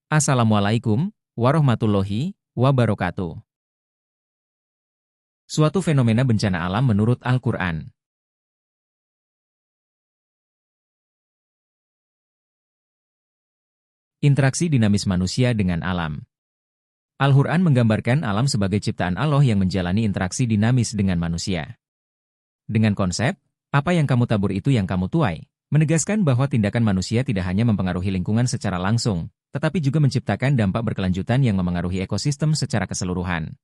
Assalamualaikum warahmatullahi wabarakatuh. Suatu fenomena bencana alam menurut Al-Quran. Interaksi dinamis manusia dengan alam. Al-Quran menggambarkan alam sebagai ciptaan Allah yang menjalani interaksi dinamis dengan manusia. Dengan konsep, apa yang kamu tabur itu yang kamu tuai, menegaskan bahwa tindakan manusia tidak hanya mempengaruhi lingkungan secara langsung, tetapi juga menciptakan dampak berkelanjutan yang memengaruhi ekosistem secara keseluruhan.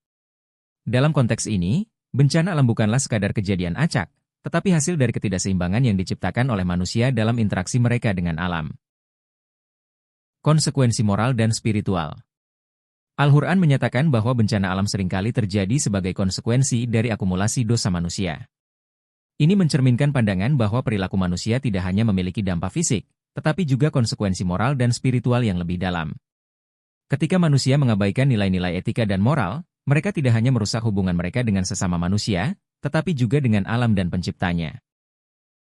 Dalam konteks ini, bencana alam bukanlah sekadar kejadian acak, tetapi hasil dari ketidakseimbangan yang diciptakan oleh manusia dalam interaksi mereka dengan alam. Konsekuensi moral dan spiritual. Al-Quran menyatakan bahwa bencana alam seringkali terjadi sebagai konsekuensi dari akumulasi dosa manusia. Ini mencerminkan pandangan bahwa perilaku manusia tidak hanya memiliki dampak fisik, tetapi juga konsekuensi moral dan spiritual yang lebih dalam. Ketika manusia mengabaikan nilai-nilai etika dan moral, mereka tidak hanya merusak hubungan mereka dengan sesama manusia, tetapi juga dengan alam dan penciptanya.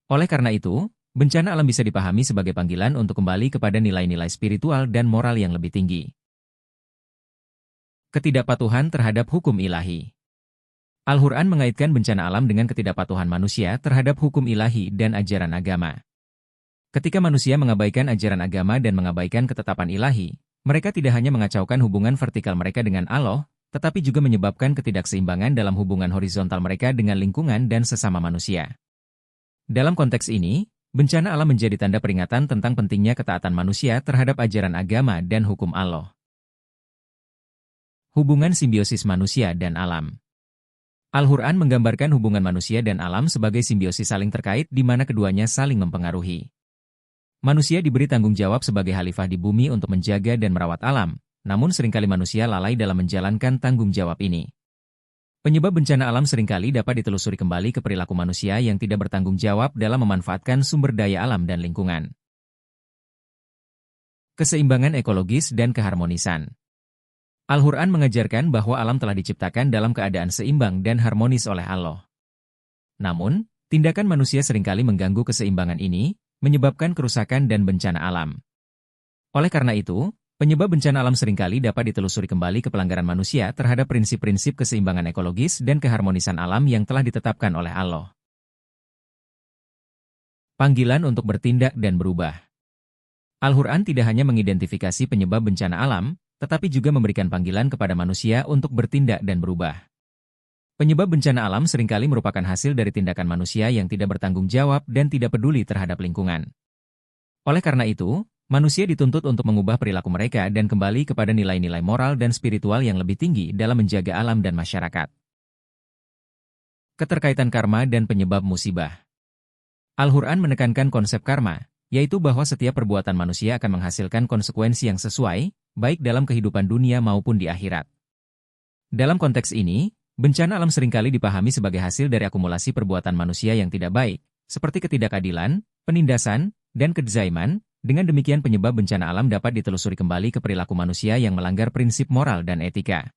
Oleh karena itu, bencana alam bisa dipahami sebagai panggilan untuk kembali kepada nilai-nilai spiritual dan moral yang lebih tinggi. Ketidakpatuhan terhadap hukum ilahi. Al-Quran mengaitkan bencana alam dengan ketidakpatuhan manusia terhadap hukum ilahi dan ajaran agama. Ketika manusia mengabaikan ajaran agama dan mengabaikan ketetapan ilahi, mereka tidak hanya mengacaukan hubungan vertikal mereka dengan Allah, tetapi juga menyebabkan ketidakseimbangan dalam hubungan horizontal mereka dengan lingkungan dan sesama manusia. Dalam konteks ini, bencana alam menjadi tanda peringatan tentang pentingnya ketaatan manusia terhadap ajaran agama dan hukum Allah. Hubungan simbiosis manusia dan alam. Al-Quran menggambarkan hubungan manusia dan alam sebagai simbiosis saling terkait di mana keduanya saling mempengaruhi. Manusia diberi tanggung jawab sebagai khalifah di bumi untuk menjaga dan merawat alam, namun seringkali manusia lalai dalam menjalankan tanggung jawab ini. Penyebab bencana alam seringkali dapat ditelusuri kembali ke perilaku manusia yang tidak bertanggung jawab dalam memanfaatkan sumber daya alam dan lingkungan. Keseimbangan ekologis dan keharmonisan. Al-Quran mengajarkan bahwa alam telah diciptakan dalam keadaan seimbang dan harmonis oleh Allah. Namun, tindakan manusia seringkali mengganggu keseimbangan ini, menyebabkan kerusakan dan bencana alam. Oleh karena itu, penyebab bencana alam seringkali dapat ditelusuri kembali ke pelanggaran manusia terhadap prinsip-prinsip keseimbangan ekologis dan keharmonisan alam yang telah ditetapkan oleh Allah. Panggilan untuk bertindak dan berubah. Al-Quran tidak hanya mengidentifikasi penyebab bencana alam, tetapi juga memberikan panggilan kepada manusia untuk bertindak dan berubah. Penyebab bencana alam seringkali merupakan hasil dari tindakan manusia yang tidak bertanggung jawab dan tidak peduli terhadap lingkungan. Oleh karena itu, manusia dituntut untuk mengubah perilaku mereka dan kembali kepada nilai-nilai moral dan spiritual yang lebih tinggi dalam menjaga alam dan masyarakat. Keterkaitan karma dan penyebab musibah. Al-Quran menekankan konsep karma, yaitu bahwa setiap perbuatan manusia akan menghasilkan konsekuensi yang sesuai, baik dalam kehidupan dunia maupun di akhirat. Dalam konteks ini, bencana alam seringkali dipahami sebagai hasil dari akumulasi perbuatan manusia yang tidak baik, seperti ketidakadilan, penindasan, dan kezaliman. Dengan demikian penyebab bencana alam dapat ditelusuri kembali ke perilaku manusia yang melanggar prinsip moral dan etika.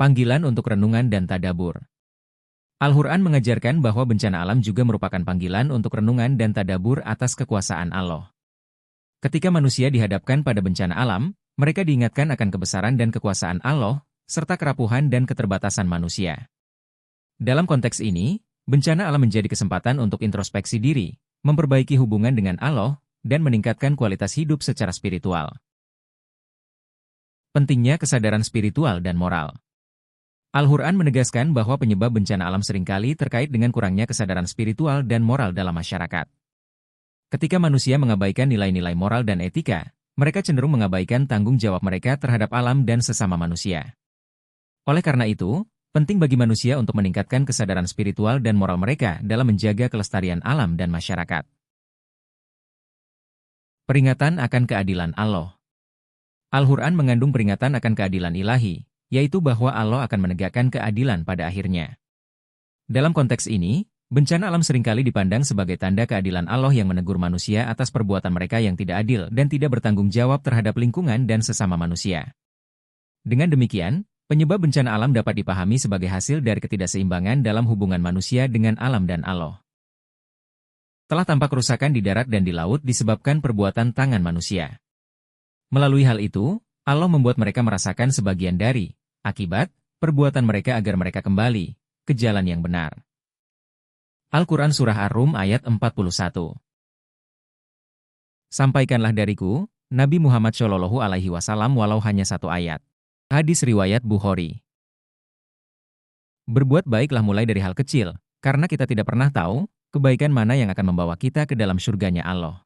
Panggilan untuk renungan dan tadabbur. Al-Quran mengajarkan bahwa bencana alam juga merupakan panggilan untuk renungan dan tadabbur atas kekuasaan Allah. Ketika manusia dihadapkan pada bencana alam, mereka diingatkan akan kebesaran dan kekuasaan Allah, serta kerapuhan dan keterbatasan manusia. Dalam konteks ini, bencana alam menjadi kesempatan untuk introspeksi diri, memperbaiki hubungan dengan Allah, dan meningkatkan kualitas hidup secara spiritual. Pentingnya kesadaran spiritual dan moral. Al-Quran menegaskan bahwa penyebab bencana alam seringkali terkait dengan kurangnya kesadaran spiritual dan moral dalam masyarakat. Ketika manusia mengabaikan nilai-nilai moral dan etika, mereka cenderung mengabaikan tanggung jawab mereka terhadap alam dan sesama manusia. Oleh karena itu, penting bagi manusia untuk meningkatkan kesadaran spiritual dan moral mereka dalam menjaga kelestarian alam dan masyarakat. Peringatan akan keadilan Allah. Al-Quran mengandung peringatan akan keadilan ilahi, yaitu bahwa Allah akan menegakkan keadilan pada akhirnya. Dalam konteks ini, bencana alam seringkali dipandang sebagai tanda keadilan Allah yang menegur manusia atas perbuatan mereka yang tidak adil dan tidak bertanggung jawab terhadap lingkungan dan sesama manusia. Dengan demikian, penyebab bencana alam dapat dipahami sebagai hasil dari ketidakseimbangan dalam hubungan manusia dengan alam dan Allah. Telah tampak kerusakan di darat dan di laut disebabkan perbuatan tangan manusia. Melalui hal itu, Allah membuat mereka merasakan sebagian dari akibat perbuatan mereka agar mereka kembali ke jalan yang benar. Al-Quran Surah Ar-Rum ayat 41. Sampaikanlah dariku, Nabi Muhammad Shallallahu Alaihi Wasallam walau hanya satu ayat. Hadis riwayat Bukhari. Berbuat baiklah mulai dari hal kecil, karena kita tidak pernah tahu kebaikan mana yang akan membawa kita ke dalam surganya Allah.